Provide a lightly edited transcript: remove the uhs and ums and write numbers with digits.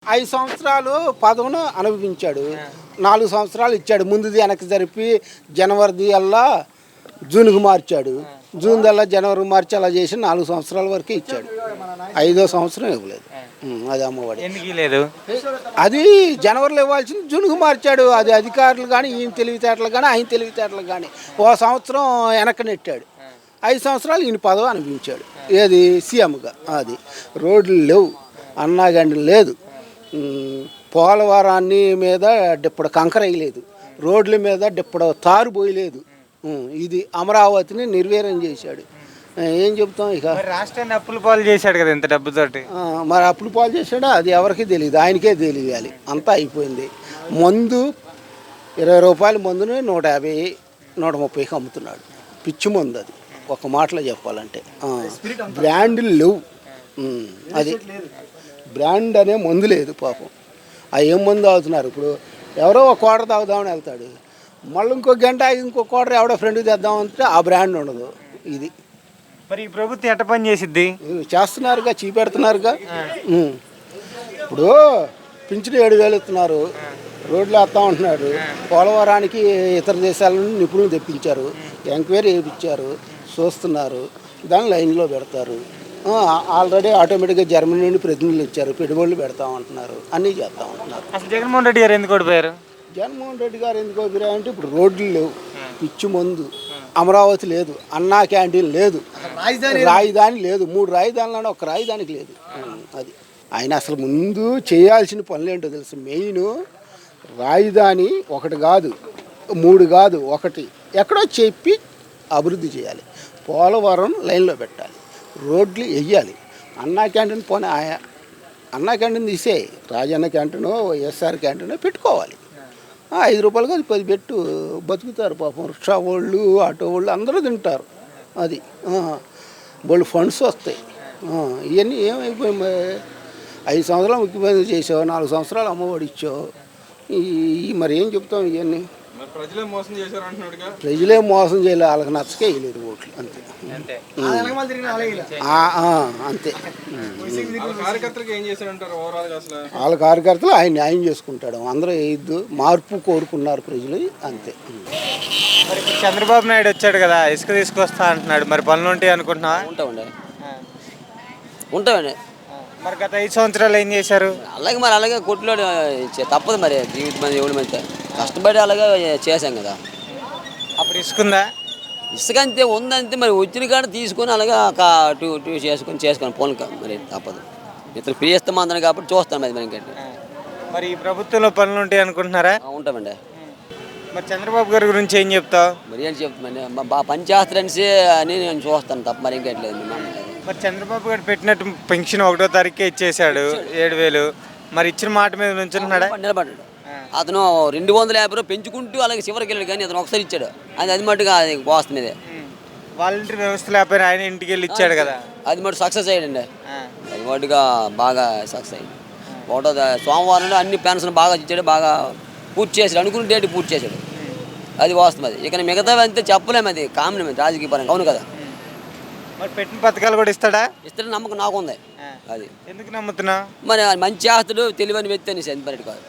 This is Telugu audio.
5 సంవత్సరాలు పదవును అనుభవించాడు. 4 సంవత్సరాలు ఇచ్చాడు. ముందుది వెనక్కి జరిపి జనవరిది అల్లా జూన్కి మార్చాడు. జూన్ దల్లా జనవరికి మార్చి అలా చేసి 4 సంవత్సరాల వరకు ఇచ్చాడు. 5వ సంవత్సరం ఇవ్వలేదు. అది అమ్మఒడి ఎందుకు లేదు? అది జనవరిలో ఇవ్వాల్సింది జూన్కి మార్చాడు. అది అధికారులు కానీ ఈయన తెలివితేటలు కానీ ఆయన తెలివితేటలు కానీ ఓ సంవత్సరం వెనక్కి నెట్టాడు. 5 సంవత్సరాలు ఈయన పదవి అనిపించాడు. ఏది సీఎంగా. అది రోడ్లు లేవు, అన్నాగండి లేదు, పోలవరాన్ని మీద డిప్పడ కంకర వేయలేదు, రోడ్ల మీద డిప్పడ తారు పోయలేదు. ఇది అమరావతిని నిర్వీర్యం చేశాడు. ఏం చెప్తాం ఇక. రాష్ట్రాన్ని అప్పుల పాలు చేశాడు కదా ఇంత డబ్బుతోటి. మరి అప్పులు పాలు చేశాడా అది ఎవరికి తెలియదు, ఆయనకే తెలియాలి. అంతా అయిపోయింది. మందు 20 రూపాయల మందుని 150 130కి అమ్ముతున్నాడు. పిచ్చి మందు అది ఒక మాటలో చెప్పాలంటే. బ్రాండ్లు లేవు. అది బ్రాండ్ అనే మందు లేదు పాపం. ఏం మందు తాగుతున్నారు ఇప్పుడు. ఎవరో ఒక క్వార్టర్ తాగుదామని వెళ్తాడు, మళ్ళీ ఇంకో గంట ఇంకో క్వార్టర్ ఎవడో ఫ్రెండ్కి తెద్దామంటే ఆ బ్రాండ్ ఉండదు. ఇది మరి ఈ ప్రభుత్వం ఎట్ట పని చేసిద్ది? చేస్తున్నారుగా, చూపెడుతున్నారుగా. ఇప్పుడు పింఛను 7,000 ఇస్తున్నారు, రోడ్లు వేస్తా ఉంటున్నారు. పోలవరానికి ఇతర దేశాల నుండి నిపుణులు తెప్పించారు, ఎంక్వైరీ చేయించారు, చూస్తున్నారు, దాన్ని లైన్లో పెడతారు. ఆల్రెడీ ఆటోమేటిక్గా జర్మనీ నుండి ప్రతినిధులు ఇచ్చారు, పెట్టుబడులు పెడతామంటున్నారు, అన్నీ చేస్తామంటున్నారు. అసలు జగన్మోహన్ రెడ్డి గారు ఎందుకు ఓడిపోయారు? జగన్మోహన్ రెడ్డి గారు ఎందుకు ఓడిపోయారు అంటే ఇప్పుడు రోడ్లు లేవు, పిచ్చి మందు, అమరావతి లేదు, అన్నా క్యాంటీన్ లేదు, రాజధాని లేదు. 3 రాజధానులను ఒక రాజధానికి లేదు. అది ఆయన అసలు ముందు చేయాల్సిన పనులు ఏంటో తెలుసు. మెయిన్ రాజధాని ఒకటి కాదు, 3 కాదు, ఒకటి ఎక్కడో చెప్పి అభివృద్ధి చేయాలి. పోలవరం లైన్లో పెట్టాలి, రోడ్లు వెయ్యాలి. అన్నా క్యాంటీన్ పోనీ అన్నా క్యాంటీన్ తీసే రాజన్న క్యాంటీనో వైఎస్ఆర్ క్యాంటీనో పెట్టుకోవాలి. 5 రూపాయలు కాదు 10 పెట్టు, బతుకుతారు పాపం. రిక్షా వాళ్ళు, ఆటో వాళ్ళు అందరూ తింటారు. అది వాళ్ళు ఫండ్స్ వస్తాయి. ఇవన్నీ ఏమైపోయి 5 సంవత్సరాలు ముఖ్యమంత్రి చేసావు, 4 సంవత్సరాలు అమ్మఒడి ఇచ్చావు. మరి ఏం చెప్తాం ఇవన్నీ. ప్రజలే మోసం చేశారు అంటున్నాడుగా. ప్రజలే మోసం చేయలేదు, వాళ్ళకి నచ్చకే వేయలేదు ఓట్లు. అంతే అంతే. కార్యకర్తలకు ఏం చేశారంటారు ఓవరాల్ అసలు? వాళ్ళ కార్యకర్తలు ఆయన న్యాయం చేసుకుంటాడు. అందరూ వేయద్దు, మార్పు కోరుకున్నారు ప్రజలు. అంతే. మరి ఇప్పుడు చంద్రబాబు నాయుడు వచ్చాడు కదా, ఇసుక తీసుకొస్తా అంటున్నాడు. మరి పనులు ఉంటాయి అనుకుంటున్నావా? ఉంటామండి. మరి గత 5 సంవత్సరాలు ఏం చేశారు? అలాగే కొట్లో తప్పదు మరి. జీవితం మంది ఎవరి మంది కష్టపడి అలాగే చేశాం కదా. అప్పుడు ఇసుకుందా? ఇసుక అంతే ఉందంతే. మరి వచ్చిన కాడ తీసుకొని అలాగా టూ చేసుకొని పోను మరి తప్పదు. ఇతను ఫ్రీ ఇస్తాం అందరం కాబట్టి చూస్తాం అది. మరి ఈ ప్రభుత్వంలో పనులు ఉంటాయి అనుకుంటున్నారా? ఉంటామండి. మరి చంద్రబాబు గారి గురించి ఏం చెప్తావు? మరి ఏం చెప్తామండి, బాగా పని చేస్తారనేసి అని నేను చూస్తాను తప్ప మరి ఇంకెట్లేదు. మరి చంద్రబాబు గారు పెట్టినట్టు పెన్షన్ 1వ తారీఖుకే ఇచ్చేసాడు 7,000. మరి ఇచ్చిన మాట మీద నుంచున్నాడా? నిలబడ్డాడు. అతను 250 రూపాయలు పెంచుకుంటూ అలాగే చివరికి వెళ్ళాడు, కానీ అతను ఒకసారి ఇచ్చాడు. అది మట్టుగా అది కోస్త మీదే. వాలంటీర్ వ్యవస్థ లేకపోయినా ఆయన ఇంటికి వెళ్ళి ఇచ్చాడు కదా, అది మటు సక్సెస్ అయ్యాడండి. అది మటుగా బాగా సక్సెస్ అయ్యింది. 1వ సోమవారం అన్ని పెన్షన్ బాగా ఇచ్చాడు, బాగా పూర్తి చేశాడు, అనుకున్న డేట్ పూర్తి చేశాడు. అది వాస్తవం. అది ఇక మిగతా అంతే చెప్పలేము, అది కామన్ రాజకీయ పరంగా. అవును కదా. మరి పెట్టిన పథకాలు కూడా ఇస్తాడా? ఇస్తాడని నమ్మకం నాకుంది. అది ఎందుకు నమ్ముతున్నా? మరి మంచి చేస్తాడు, తెలివైన వ్యక్తి అనేసి అది మరి కాదు.